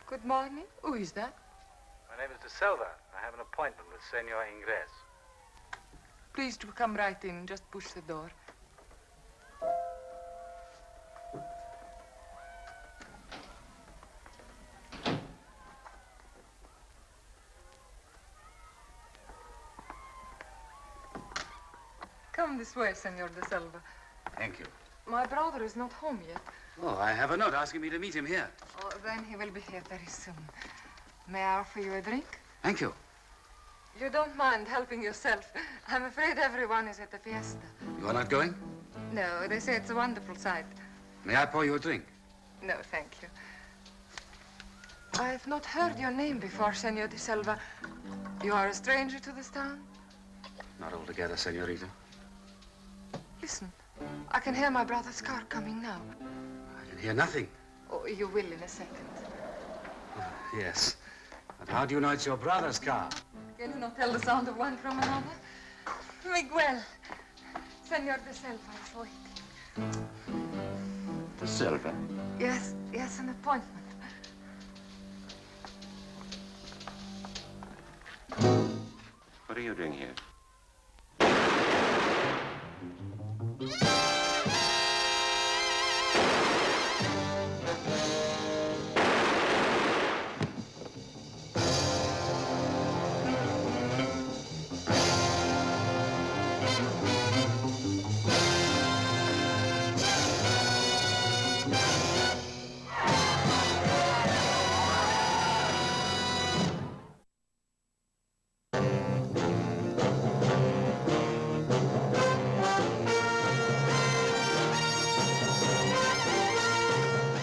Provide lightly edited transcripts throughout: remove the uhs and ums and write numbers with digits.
Good morning. Who is that? My name is De Silva. I have an appointment with Senor Ingres. Please to come right in. Just push the door. Come this way, Senor De Silva. Thank you. My brother is not home yet. Oh, I have a note asking me to meet him here. Oh, then he will be here very soon. May I offer you a drink? Thank you. You don't mind helping yourself. I'm afraid everyone is at the fiesta. You are not going? No, they say it's a wonderful sight. May I pour you a drink? No, thank you. I have not heard your name before, Senor De Silva. You are a stranger to this town? Not altogether, senorita. Listen, I can hear my brother's car coming now. I can hear nothing. Oh, you will in a second. Yes. But how do you know it's your brother's car? Can you not tell the sound of one from another? Miguel, Senor De Silva is waiting. De Silva? Yes, an appointment. What are you doing here?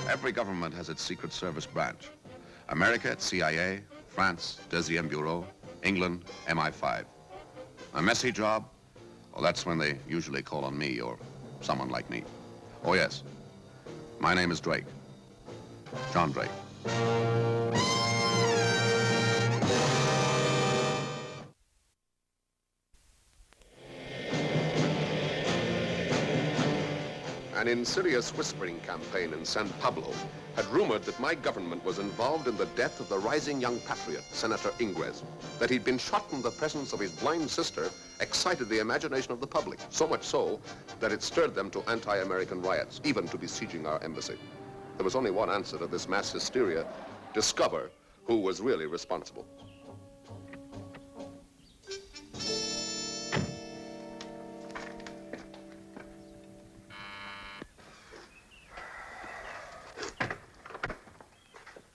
Every government has its Secret Service branch. America, it's CIA, France, Deuxième Bureau, England, MI5. A messy job? Well, that's when they usually call on me or someone like me. Oh, yes. My name is Drake. John Drake. An insidious whispering campaign in San Pablo had rumored that my government was involved in the death of the rising young patriot, Senator Ingres. That he'd been shot in the presence of his blind sister excited the imagination of the public, so much so that it stirred them to anti-American riots, even to besieging our embassy. There was only one answer to this mass hysteria: discover who was really responsible.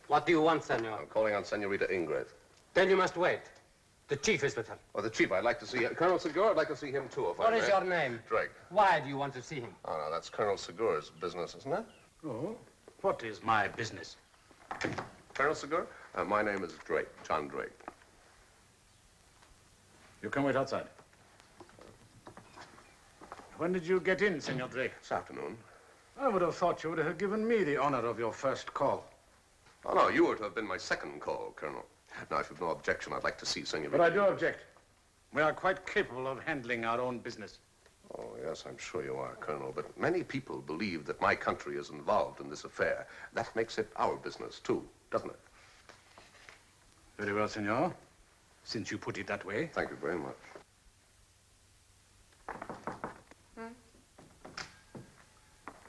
What do you want, senor? I'm calling on Senorita Ingres. Then you must wait. The chief is with her. Oh, the chief, I'd like to see him. Colonel Segura, I'd like to see him too, if I What may. is your name? Drake. Why do you want to see him? Oh, no, that's Colonel Segura's business, isn't it? Oh, what is my business? Colonel Segura? My name is Drake, John Drake. You can wait outside. When did you get in, Senor Drake? This afternoon. I would have thought you would have given me the honor of your first call. Oh, no, you were to have been my second call, Colonel. Now, if you've no objection, I'd like to see Senorita. But I do object. We are quite capable of handling our own business. Oh, yes, I'm sure you are, Colonel. But many people believe that my country is involved in this affair. That makes it our business, too, doesn't it? Very well, senor. Since you put it that way. Thank you very much.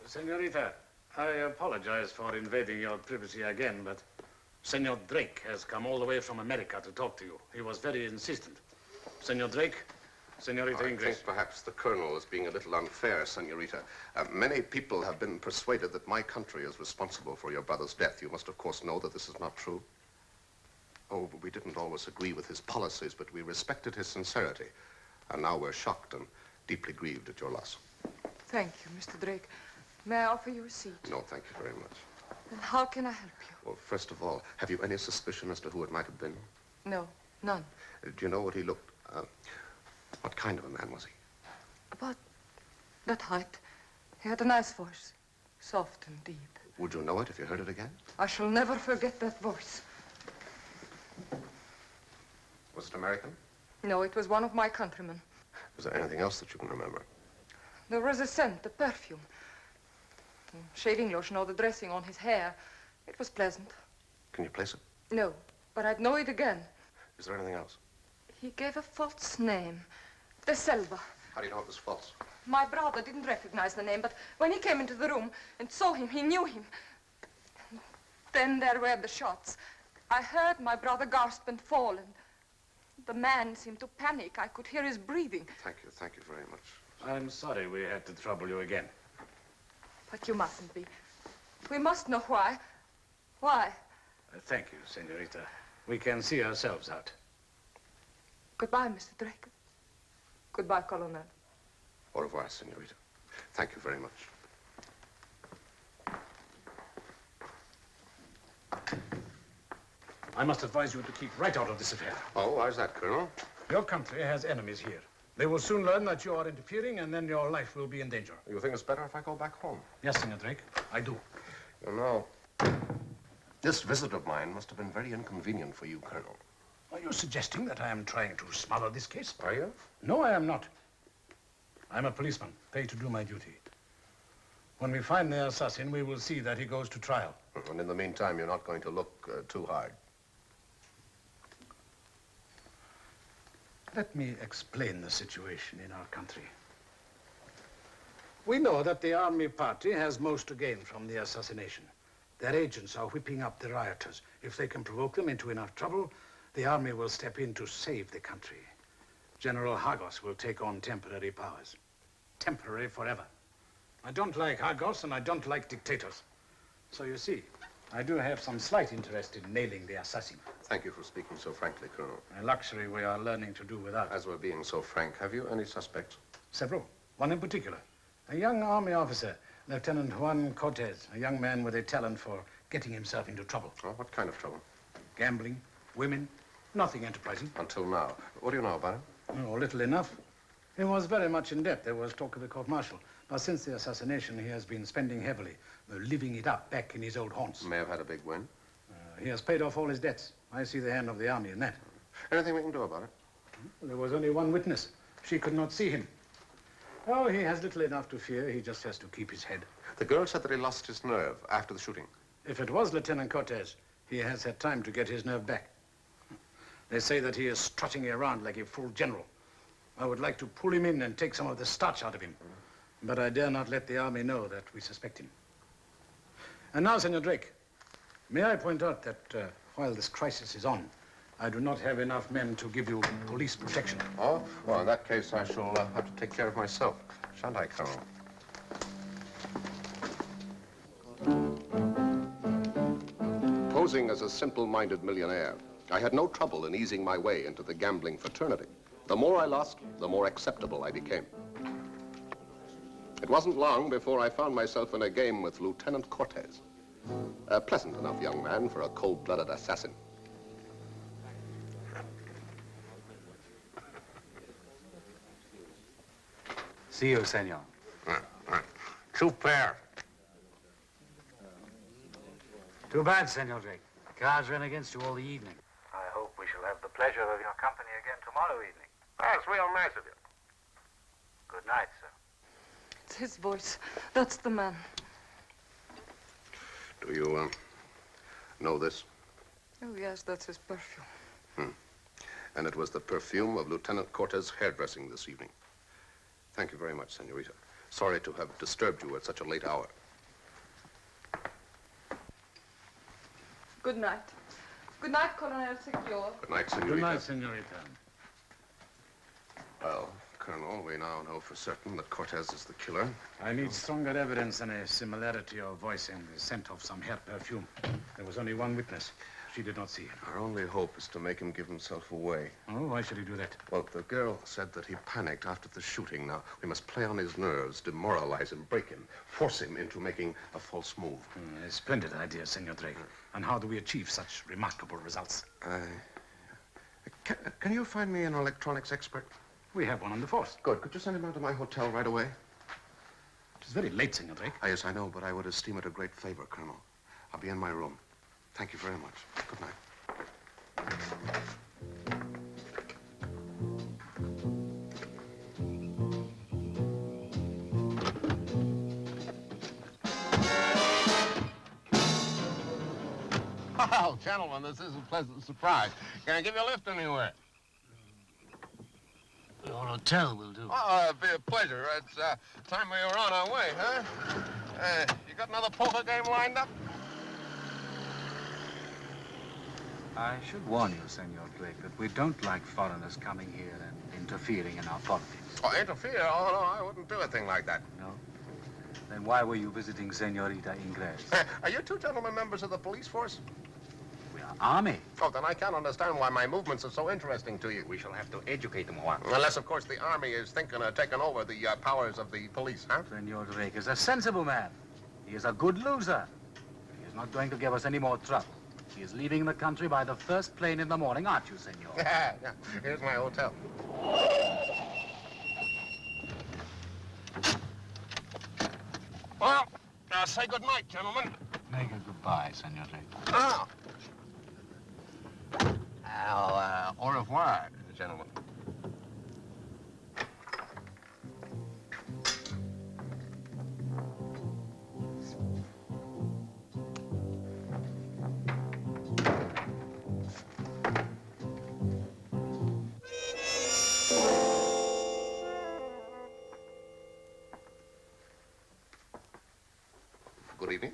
Senorita, I apologize for invading your privacy again, but Senor Drake has come all the way from America to talk to you. He was very insistent. Senor Drake, Senorita I Ingres. think perhaps the Colonel is being a little unfair, Senorita. Many people have been persuaded that my country is responsible for your brother's death. You must, of course, know that this is not true. Oh, we didn't always agree with his policies, but we respected his sincerity. And now we're shocked and deeply grieved at your loss. Thank you, Mr. Drake. May I offer you a seat? No, thank you very much. Then how can I help you? Well, first of all, have you any suspicion as to who it might have been? No, none. Do you know what he looked... what kind of a man was he? About that height. He had a nice voice, soft and deep. Would you know it if you heard it again? I shall never forget that voice. Was it American? No, it was one of my countrymen. Was there anything else that you can remember? There was a scent, a perfume. Shaving lotion or the dressing on his hair. It was pleasant. Can you place it? No, but I'd know it again. Is there anything else? He gave a false name. De Silva. How do you know it was false? My brother didn't recognize the name, but when he came into the room and saw him, he knew him. Then there were the shots. I heard my brother gasp and fall, and the man seemed to panic. I could hear his breathing. Thank you very much. I'm sorry we had to trouble you again. But you mustn't be. We must know why. Why? Thank you, senorita. We can see ourselves out. Goodbye, Mr. Drake. Goodbye, Colonel. Au revoir, senorita. Thank you very much. I must advise you to keep right out of this affair. Oh, why's that, Colonel? Your country has enemies here. They will soon learn that you are interfering, and then your life will be in danger. You think it's better if I go back home? Yes, Senor Drake, I do. You know, this visit of mine must have been very inconvenient for you, Colonel. Are you suggesting that I am trying to smother this case? Are you? No, I am not. I'm a policeman, paid to do my duty. When we find the assassin, we will see that he goes to trial. And in the meantime, you're not going to look too hard. Let me explain the situation in our country. We know that the army party has most to gain from the assassination. Their agents are whipping up the rioters. If they can provoke them into enough trouble, the army will step in to save the country. General Hagos will take on temporary powers. Temporary forever. I don't like Hagos and I don't like dictators. So you see, I do have some slight interest in nailing the assassin. Thank you for speaking so frankly, Colonel. A luxury we are learning to do without. As we're being so frank, have you any suspects? Several. One in particular. A young army officer, Lieutenant Juan Cortez, a young man with a talent for getting himself into trouble. Oh, what kind of trouble? Gambling, women, nothing enterprising. Until now. What do you know about him? Oh, little enough. He was very much in debt. There was talk of a court-martial. But since the assassination, he has been spending heavily, living it up back in his old haunts. May have had a big win. He has paid off all his debts. I see the hand of the army in that. Anything we can do about it? There was only one witness. She could not see him. Oh, he has little enough to fear. He just has to keep his head. The girl said that he lost his nerve after the shooting. If it was Lieutenant Cortez, he has had time to get his nerve back. They say that he is strutting around like a full general. I would like to pull him in and take some of the starch out of him. But I dare not let the army know that we suspect him. And now, Senor Drake, may I point out that while this crisis is on, I do not have enough men to give you police protection. Oh? Well, in that case, I shall have to take care of myself. Shan't I, Colonel? Posing as a simple-minded millionaire, I had no trouble in easing my way into the gambling fraternity. The more I lost, the more acceptable I became. It wasn't long before I found myself in a game with Lieutenant Cortez. A pleasant enough young man for a cold-blooded assassin. See you, senor. Super. Too bad, Senor Drake. Cards ran against you all the evening. I hope we shall have the pleasure of your company again tomorrow evening. That's real nice of you. Good night, sir. It's his voice. That's the man. Do you, know this? Oh, yes, that's his perfume. And it was the perfume of Lieutenant Cortez's hairdressing this evening. Thank you very much, senorita. Sorry to have disturbed you at such a late hour. Good night. Good night, Colonel Secure. Good night, senorita. Good night, senorita. Well, Colonel, we now know for certain that Cortez is the killer. I need stronger evidence than a similarity of voice and the scent of some hair perfume. There was only one witness. She did not see him. Our only hope is to make him give himself away. Oh, why should he do that? Well, the girl said that he panicked after the shooting. Now, we must play on his nerves, demoralize him, break him, force him into making a false move. A splendid idea, Senor Drake. And how do we achieve such remarkable results? Can you find me an electronics expert? We have one on the force. Good. Could you send him out to my hotel right away? It is very late, Senor Drake. Ah, yes, I know, but I would esteem it a great favor, Colonel. I'll be in my room. Thank you very much. Good night. Well, gentlemen, this is a pleasant surprise. Can I give you a lift anywhere? Your hotel will do. Oh, it'd be a pleasure. It's time we were on our way, huh? You got another poker game lined up? I should warn you, Senor Drake, that we don't like foreigners coming here and interfering in our politics. Oh, interfere? Oh, no, I wouldn't do a thing like that. No? Then why were you visiting Senorita Ingres? Are you two gentlemen members of the police force? We are army. Oh, then I can't understand why my movements are so interesting to you. We shall have to educate them a while. Unless, of course, the army is thinking of taking over the powers of the police, huh? Senor Drake is a sensible man. He is a good loser. He is not going to give us any more trouble. He is leaving the country by the first plane in the morning, aren't you, senor? Yeah. Here's my hotel. Well, say good night, gentlemen. Make a goodbye, Senor Drake. Oh. Au revoir, gentlemen. Good evening.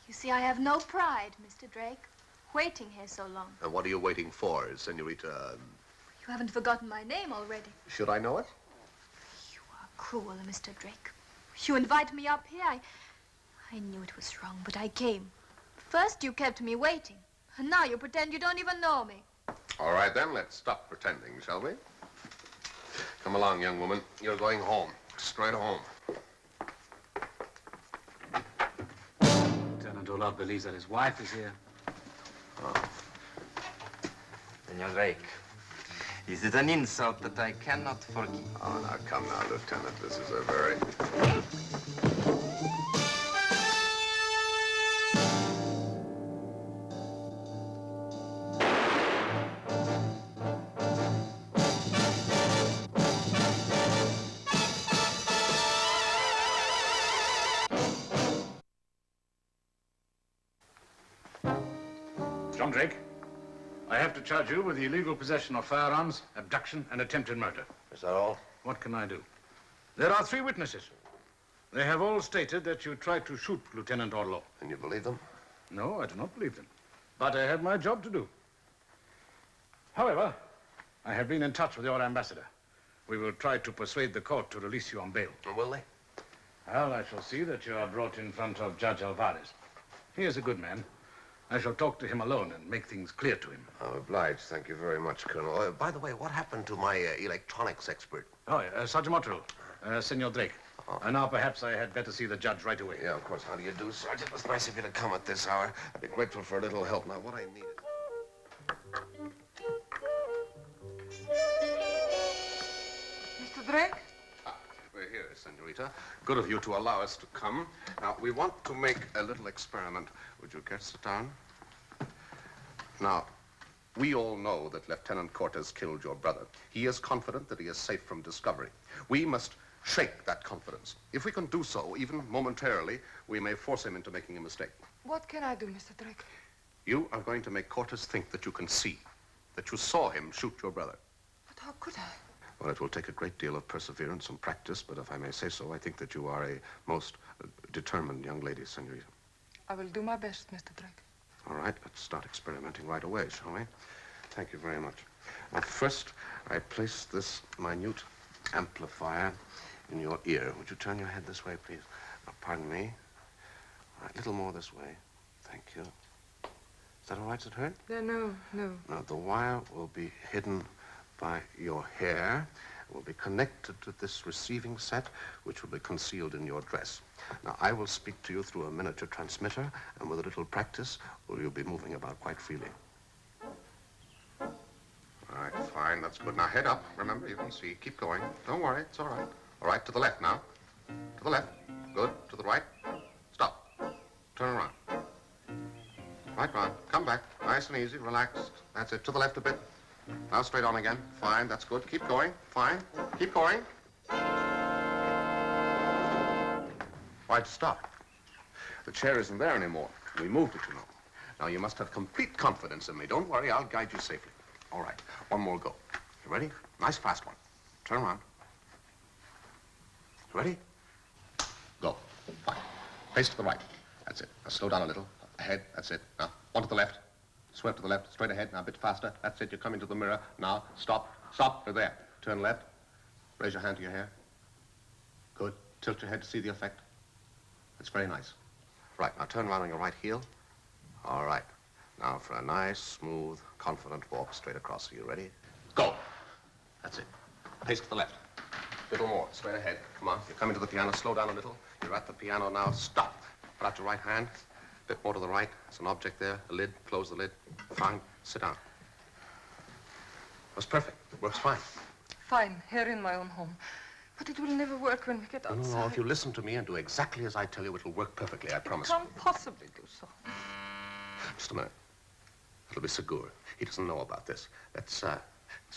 You see, I have no pride, Mr. Drake, waiting here so long. And what are you waiting for, Senorita? You haven't forgotten my name already. Should I know it? You are cruel, Mr. Drake. You invited me up here. I knew it was wrong, but I came. First, you kept me waiting. And now you pretend you don't even know me. All right, then, let's stop pretending, shall we? Come along, young woman. You're going home. Straight home. Lieutenant Olaf believes that his wife is here. Senor Drake, is it an insult that I cannot forgive? Oh, now, come now, Lieutenant. This is a very... John Drake, I have to charge you with the illegal possession of firearms, abduction, and attempted murder. Is that all? What can I do? There are 3 witnesses. They have all stated that you tried to shoot Lieutenant Orlow. And you believe them? No, I do not believe them. But I had my job to do. However, I have been in touch with your ambassador. We will try to persuade the court to release you on bail. Will they? Well, I shall see that you are brought in front of Judge Alvarez. He is a good man. I shall talk to him alone and make things clear to him. I'm obliged. Thank you very much, Colonel. By the way, what happened to my electronics expert? Oh, Sergeant Mottrell, Senor Drake. Now perhaps I had better see the judge right away. Yeah, of course. How do you do, Sergeant? It's nice of you to come at this hour. I'd be grateful for a little help. Now, what I need is... Mr. Drake? We're here, Senorita. Good of you to allow us to come. Now, we want to make a little experiment. Would you care to sit down? Now, we all know that Lieutenant Cortez killed your brother. He is confident that he is safe from discovery. We must shake that confidence. If we can do so, even momentarily, we may force him into making a mistake. What can I do, Mr. Drake? You are going to make Cortez think that you can see, that you saw him shoot your brother. But how could I? Well, it will take a great deal of perseverance and practice, but if I may say so, I think that you are a most determined young lady, Senorita. I will do my best, Mr. Drake. All right, let's start experimenting right away, shall we? Thank you very much. Now, first, I place this minute amplifier in your ear. Would you turn your head this way, please? Now, pardon me. All right, a little more this way. Thank you. Is that all right? Does it hurt? No. Now, the wire will be hidden by your hair. It will be connected to this receiving set, which will be concealed in your dress. Now, I will speak to you through a miniature transmitter, and with a little practice, you'll be moving about quite freely. All right, fine, that's good. Now, head up. Remember, you can see. Keep going. Don't worry, it's all right. All right, to the left now. To the left. Good. To the right. Stop. Turn around. Right round. Come back. Nice and easy. Relaxed. That's it. To the left a bit. Now straight on again. Fine, that's good. Keep going. Fine. Keep going. Why'd you stop? The chair isn't there anymore. We moved it, you know. Now, you must have complete confidence in me. Don't worry, I'll guide you safely. All right, one more go. You ready? Nice fast one. Turn around. Ready? Go. Fine. Face to the right. That's it. Now slow down a little. Ahead. That's it. Now, one to the left. Swerve to the left. Straight ahead. Now, a bit faster. That's it. You're coming to the mirror. Now, stop. Stop. You're there. Turn left. Raise your hand to your hair. Good. Tilt your head to see the effect. That's very nice. Right. Now, turn around on your right heel. All right. Now, for a nice, smooth, confident walk straight across. Are you ready? Go. That's it. Pace to the left. A little more. Straight ahead. Come on. You're coming to the piano. Slow down a little. You're at the piano now. Stop. Put out your right hand. A bit more to the right. There's an object there. A lid. Close the lid. Fine. Sit down. That's perfect. Works fine. Fine, here in my own home. But it will never work when we get outside. No, if you listen to me and do exactly as I tell you, it'll work perfectly, I promise. Can't possibly do so. Just a minute. It'll be Segur. He doesn't know about this. Let's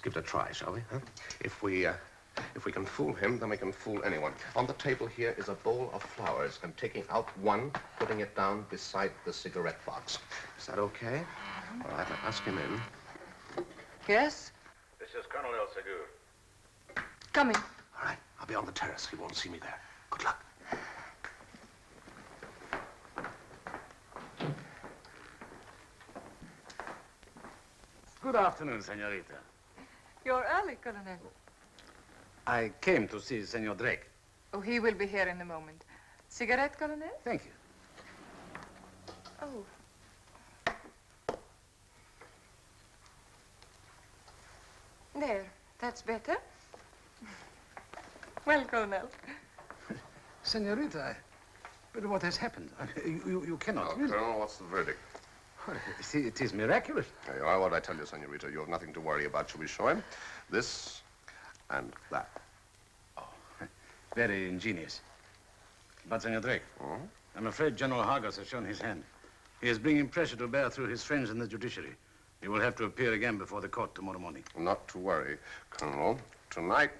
give it a try, shall we? Huh? If we can fool him, then we can fool anyone. On the table here is a bowl of flowers. I'm taking out one, putting it down beside the cigarette box. Is that okay? All right, now ask him in. Yes? This is Colonel Segur. Coming. All right, I'll be on the terrace. He won't see me there. Good luck. Good afternoon, senorita. You're early, Colonel. I came to see Senor Drake. Oh, he will be here in a moment. Cigarette, Colonel? Thank you. Oh. There, that's better. Well, Colonel. Senorita, but what has happened? You cannot. Now, Colonel, what's the verdict? It is miraculous. There you are. What did I tell you, senorita? You have nothing to worry about. Shall we show him? This and that. Oh, very ingenious. But, Senor Drake, I'm afraid General Hargis has shown his hand. He is bringing pressure to bear through his friends in the judiciary. He will have to appear again before the court tomorrow morning. Not to worry, Colonel. Tonight,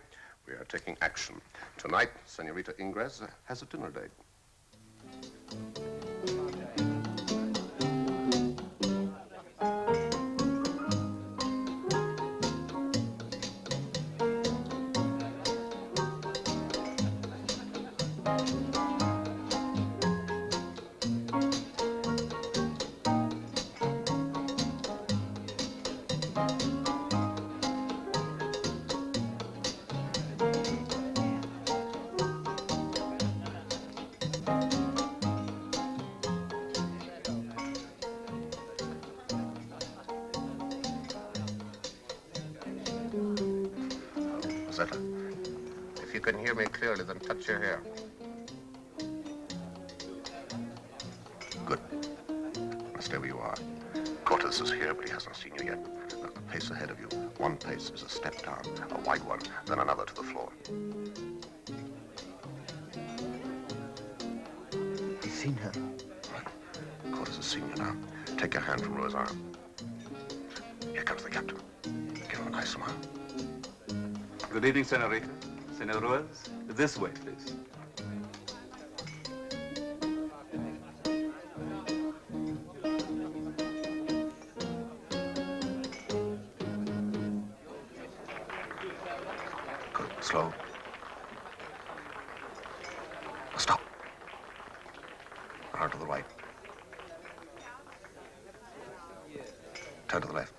we are taking action. Tonight, Senorita Ingres has a dinner date. Josetta, if you can hear me clearly, then touch your hair. Good. Now stay where you are. Cortez is here, but he hasn't seen you yet. Now, a pace ahead of you. One pace is a step down, a wide one, then another to the floor. He's seen her. Right. Cortez has seen you now. Take your hand from Rua's arm. Here comes the captain. Give him a nice smile. Good evening, Senorita. Senor Ruiz, this way, please. Good. Slow. Stop. Arm to the right. Turn to the left.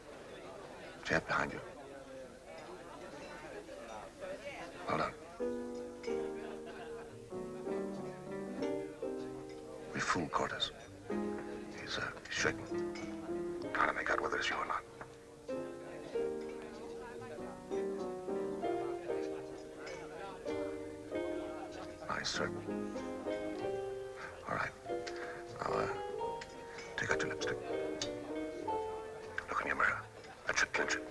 Chair behind you. Well done. We fooled Cortez. He's shaking. Trying to make out whether it's you or not. Nice, sir. All right. Now, take out your lipstick. Look in your mirror. That should clinch it.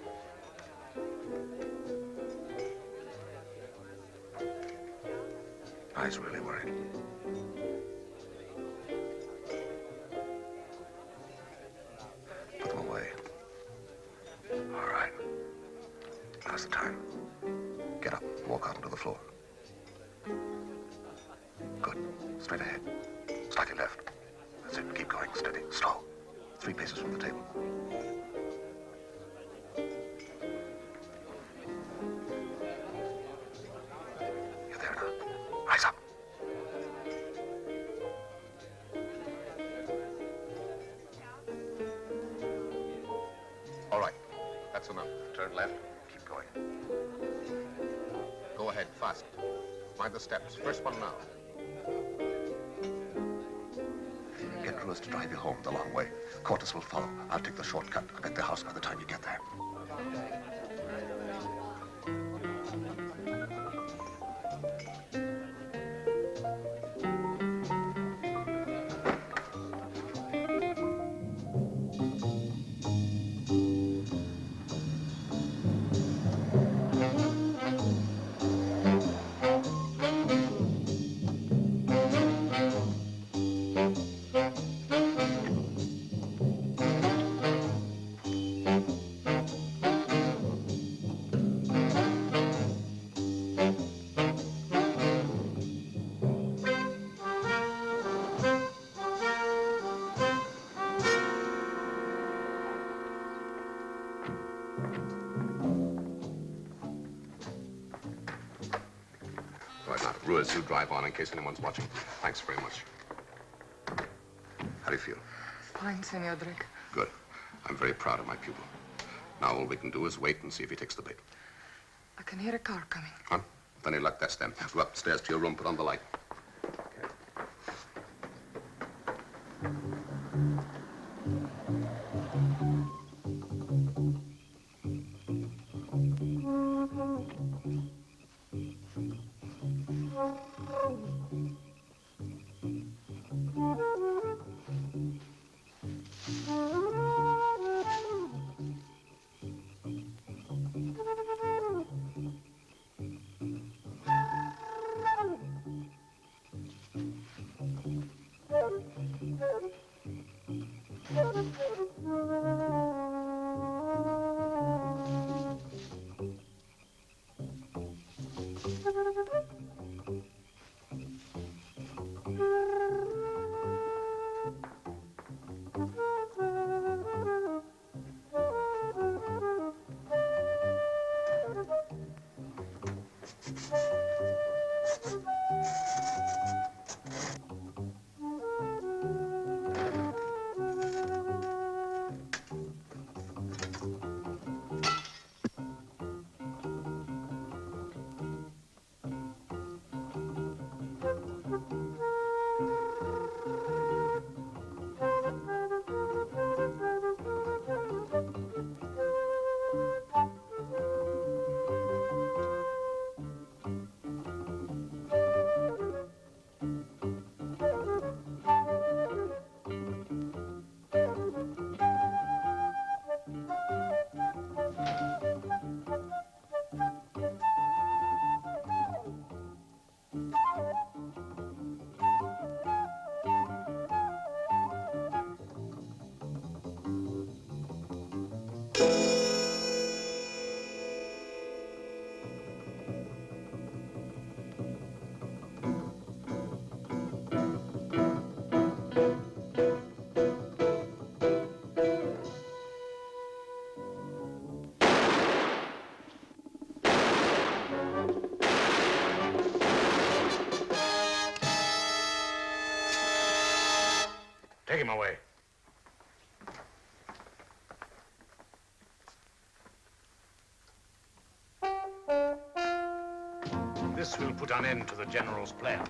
Eyes really worried. Put them away. All right. Now's the time. Get up. Walk out onto the floor. Good. Straight ahead. Slightly left. That's it. Keep going. Steady. Slow. 3 paces from the table. You're there now. Rise up. All right. That's enough. Turn left. Keep going. Go ahead, fast. Mind the steps. First one now. Get Ruiz to drive you home the long way. Cortes will follow. I'll take the shortcut. I'll get the house by the time you get there. Right now, Ruiz, you drive on in case anyone's watching. Thanks very much. How do you feel? Fine, Senor Drake. Good. I'm very proud of my pupil. Now all we can do is wait and see if he takes the bait. I can hear a car coming. Huh? With any luck, that's them. Go upstairs to your room, put on the light. Take him away. This will put an end to the General's plan.